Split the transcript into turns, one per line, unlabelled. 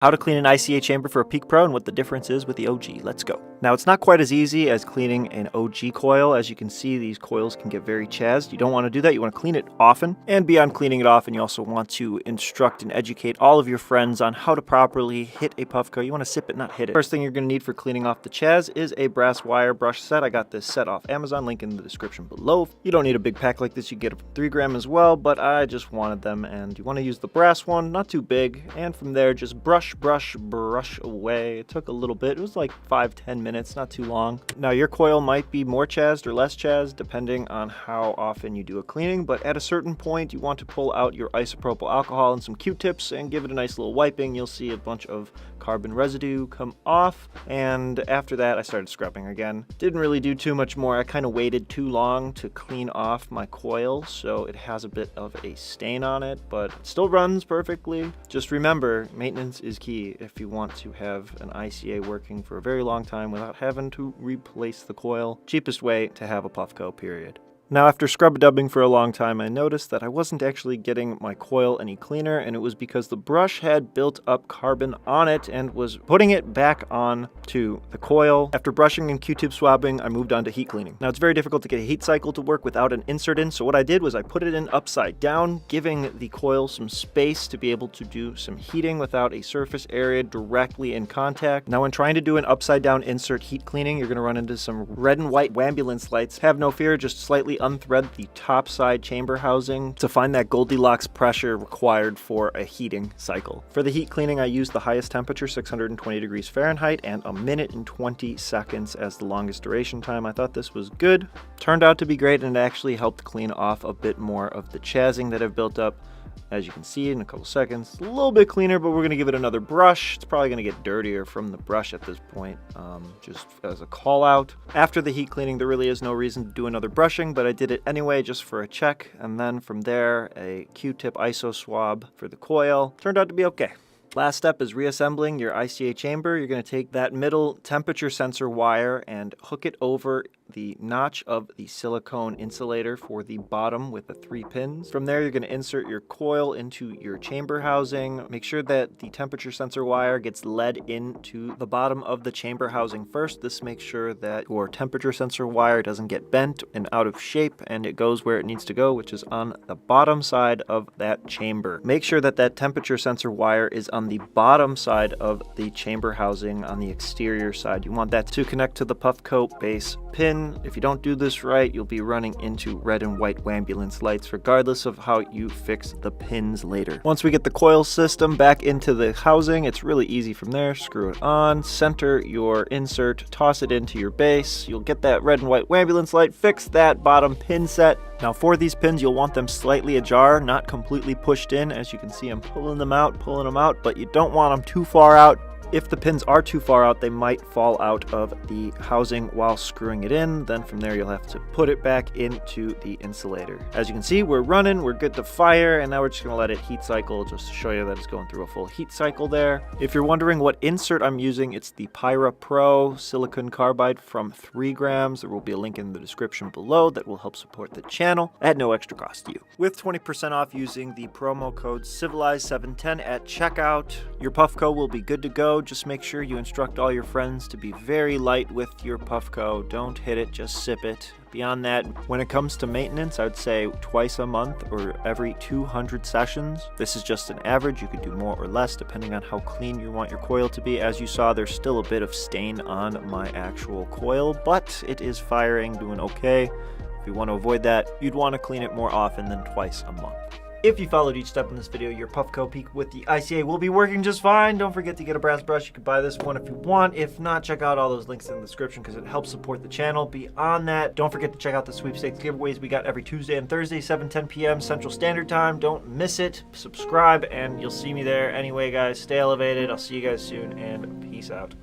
How to clean an ICA chamber for a Peak Pro and what the difference is with the OG. Let's go. Now, it's not quite as easy as cleaning an OG coil. As you can see, these coils can get very chazzed. You don't want to do that. You want to clean it often. And beyond cleaning it often, you also want to instruct and educate all of your friends on how to properly hit a Puffco. You want to sip it, not hit it. First thing you're going to need for cleaning off the chazz is a brass wire brush set. I got this set off Amazon, link in the description below. You don't need a big pack like this. You get a 3 gram as well, but I just wanted them. And you want to use the brass one, not too big. And from there, just brush away. It took a little bit. It was like 5-10 minutes, not too long. Now, your coil might be more chazzed or less chazzed depending on how often you do a cleaning, but at a certain point you want to pull out your isopropyl alcohol and some Q-tips and give it a nice little wiping. You'll see a bunch of carbon residue come off, and after that I started scrubbing again. Didn't really do too much more. I kind of waited too long to clean off my coil, so it has a bit of a stain on it, but it still runs perfectly. Just remember, maintenance is key if you want to have an ICA working for a very long time without having to replace the coil. Cheapest way to have a Puffco, period. Now, after scrub-dubbing for a long time, I noticed that I wasn't actually getting my coil any cleaner, and it was because the brush had built up carbon on it and was putting it back on to the coil. After brushing and Q-tip swabbing, I moved on to heat cleaning. Now, it's very difficult to get a heat cycle to work without an insert in, so what I did was I put it in upside down, giving the coil some space to be able to do some heating without a surface area directly in contact. Now, when trying to do an upside-down insert heat cleaning, you're going to run into some red and white ambulance lights. Have no fear, just slightly unthread the top side chamber housing to find that Goldilocks pressure required for a heating cycle. For the heat cleaning, I used the highest temperature, 620 degrees Fahrenheit, and 1 minute and 20 seconds as the longest duration time. I thought this was good. Turned out to be great, and it actually helped clean off a bit more of the chazzing that I've built up. As you can see in a couple seconds, a little bit cleaner, but we're going to give it another brush. It's probably going to get dirtier from the brush at this point, just as a call out. After the heat cleaning, there really is no reason to do another brushing, but I did it anyway just for a check. And then from there, a Q-tip iso swab for the coil. Turned out to be okay. Last step is reassembling your ICA chamber. You're going to take that middle temperature sensor wire and hook it over the notch of the silicone insulator for the bottom with the 3 pins. From there, you're going to insert your coil into your chamber housing. Make sure that the temperature sensor wire gets led into the bottom of the chamber housing first. This makes sure that your temperature sensor wire doesn't get bent and out of shape, and it goes where it needs to go, which is on the bottom side of that chamber. Make sure that that temperature sensor wire is on the bottom side of the chamber housing on the exterior side. You want that to connect to the Puffco base pin. If you don't do this right, you'll be running into red and white ambulance lights regardless of how you fix the pins later. Once we get the coil system back into the housing, it's really easy from there. Screw it on, center your insert, toss it into your base. You'll get that red and white ambulance light. Fix that bottom pin set. Now, for these pins, you'll want them slightly ajar, not completely pushed in. As you can see, I'm pulling them out, but you don't want them too far out. If the pins are too far out, they might fall out of the housing while screwing it in. Then from there, you'll have to put it back into the insulator. As you can see, we're running, we're good to fire, and now we're just gonna let it heat cycle just to show you that it's going through a full heat cycle there. If you're wondering what insert I'm using, it's the Pyra Pro silicon carbide from 3 grams. There will be a link in the description below that will help support the channel at no extra cost to you. With 20% off using the promo code Civilized710 at checkout, your Puffco will be good to go. Just make sure you instruct all your friends to be very light with your Puffco. Don't hit it, just sip it. Beyond that, when it comes to maintenance, I would say twice a month or every 200 sessions. This is just an average. You could do more or less depending on how clean you want your coil to be. As you saw, there's still a bit of stain on my actual coil, but it is firing, doing okay. If you want to avoid that, you'd want to clean it more often than twice a month. If you followed each step in this video, your Puffco Peak with the ICA will be working just fine. Don't forget to get a brass brush. You can buy this one if you want. If not, check out all those links in the description because it helps support the channel. Beyond that, don't forget to check out the sweepstakes giveaways we got every Tuesday and Thursday, 7-10 p.m. Central Standard Time. Don't miss it. Subscribe, and you'll see me there. Anyway, guys, stay elevated. I'll see you guys soon, and peace out.